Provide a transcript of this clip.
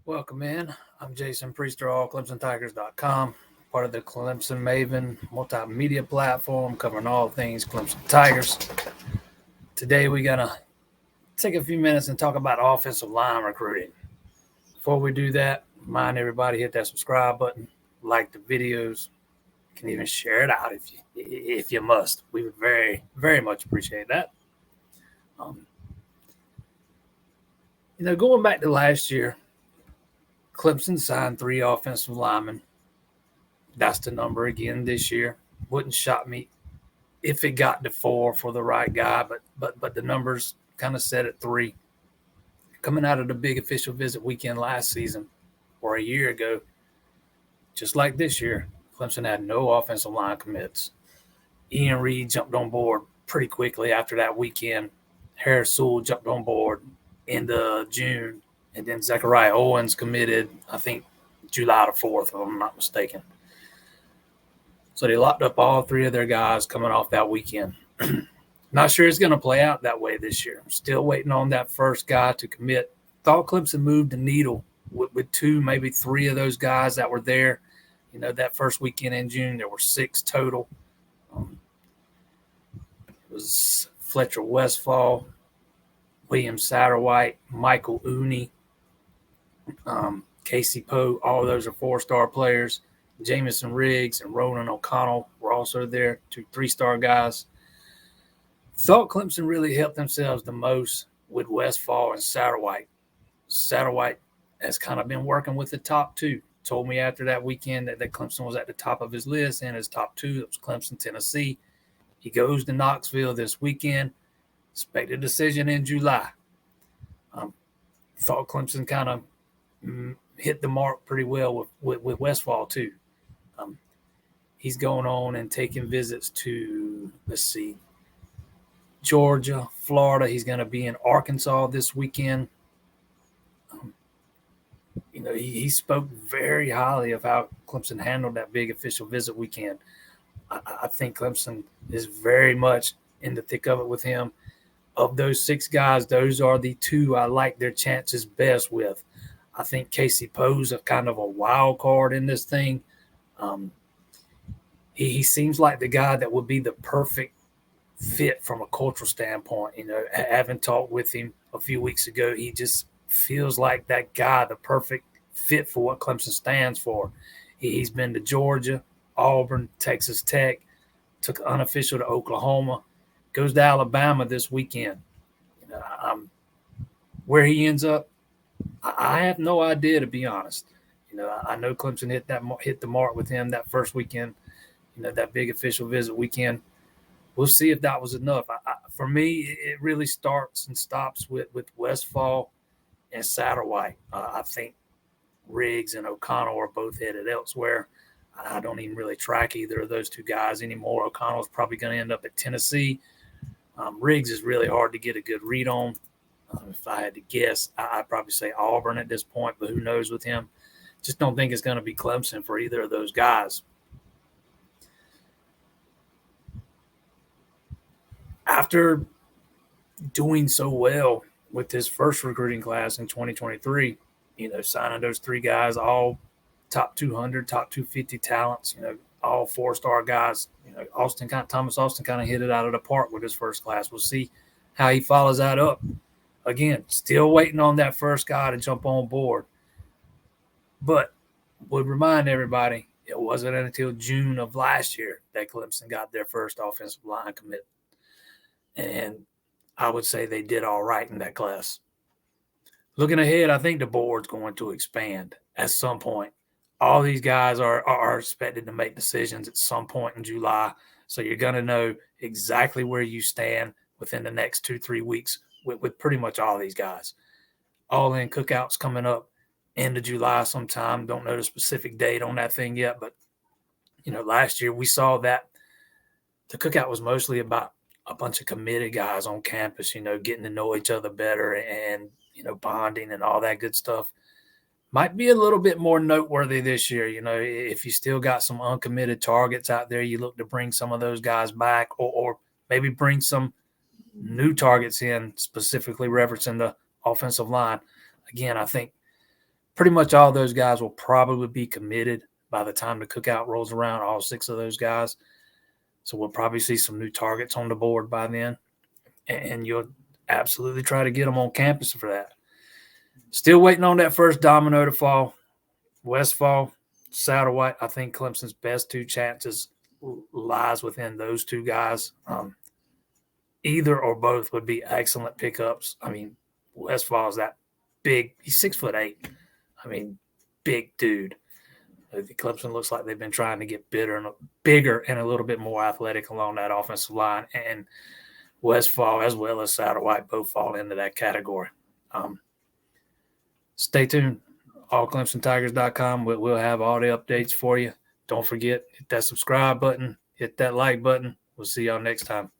Welcome in. I'm Jason Priester, ClemsonTigers.com, part of the Clemson Maven multimedia platform covering all things Clemson Tigers. Today we're going to take a few minutes and talk about offensive line recruiting. Before we do that, remind everybody hit that subscribe button, like the videos, you can even share it out if you must. We would very, very much appreciate that. Going back to last year, Clemson signed 3 offensive linemen. That's the number again this year. Wouldn't shock me if it got to 4 for the right guy, but the numbers kind of set at 3. Coming out of the big official visit weekend last season or a year ago, just like this year, Clemson had no offensive line commits. Ian Reed jumped on board pretty quickly after that weekend. Harris Sewell jumped on board into June, and then Zachariah Owens committed, I think, July the 4th, if I'm not mistaken. So they locked up all 3 of their guys coming off that weekend. Not sure it's going to play out that way this year. Still waiting on that first guy to commit. Thought Clemson moved the needle with 2, maybe 3 of those guys that were there. That first weekend in June, there were 6 total. It was Fletcher Westfall, William Satterwhite, Michael Ooney, Casey Poe. All of those are 4-star players. Jamison Riggs and Ronan O'Connell were also there, 2 3-star guys. Thought Clemson really helped themselves the most with Westfall and Satterwhite. Satterwhite has kind of been working with the top 2. Told me after that weekend that Clemson was at the top of his list, and his top 2, it was Clemson, Tennessee. He goes to Knoxville this weekend. Expected decision in July. Thought Clemson kind of hit the mark pretty well with Westfall too. He's going on and taking visits to, Georgia, Florida. He's going to be in Arkansas this weekend. He spoke very highly of how Clemson handled that big official visit weekend. I think Clemson is very much in the thick of it with him. Of those 6 guys, those are the 2 I like their chances best with. I think Casey Poe's a kind of a wild card in this thing. He seems like the guy that would be the perfect fit from a cultural standpoint. Having talked with him a few weeks ago, he just feels like that guy, the perfect fit for what Clemson stands for. He's been to Georgia, Auburn, Texas Tech, took unofficial to Oklahoma, goes to Alabama this weekend. Where he ends up, I have no idea, to be honest. I know Clemson hit the mark with him that first weekend, that big official visit weekend. We'll see if that was enough. For me, it really starts and stops with Westfall and Satterwhite. I think Riggs and O'Connell are both headed elsewhere. I don't even really track either of those 2 guys anymore. O'Connell's probably going to end up at Tennessee. Riggs is really hard to get a good read on. If I had to guess, I'd probably say Auburn at this point, but who knows with him. Just don't think it's going to be Clemson for either of those guys. After doing so well with his first recruiting class in 2023, signing those 3 guys, all top 200, top 250 talents, all 4-star guys. Thomas Austin kind of hit it out of the park with his first class. We'll see how he follows that up. Again, still waiting on that first guy to jump on board. But would remind everybody, it wasn't until June of last year that Clemson got their first offensive line commit. And I would say they did all right in that class. Looking ahead, I think the board's going to expand at some point. All these guys are expected to make decisions at some point in July. So you're going to know exactly where you stand within the next 2-3 weeks with pretty much all these guys. All-in cookouts coming up end of July sometime. Don't know the specific date on that thing yet. But, last year we saw that the cookout was mostly about a bunch of committed guys on campus, getting to know each other better and, bonding and all that good stuff. Might be a little bit more noteworthy this year. If you still got some uncommitted targets out there, you look to bring some of those guys back or maybe bring some new targets in, specifically referencing the offensive line. Again, I think pretty much all those guys will probably be committed by the time the cookout rolls around, all 6 of those guys. So we'll probably see some new targets on the board by then. And you'll absolutely try to get them on campus for that. Still waiting on that first domino to fall. Westfall, Satterwhite, I think Clemson's best 2 chances lies within those 2 guys. Either or both would be excellent pickups. I mean, Westfall is that big. He's 6'8". I mean, big dude. Clemson looks like they've been trying to get bigger and a little bit more athletic along that offensive line. And Westfall as well as Satterwhite both fall into that category. Stay tuned. AllClemsonTigers.com. We'll have all the updates for you. Don't forget, hit that subscribe button, hit that like button. We'll see y'all next time.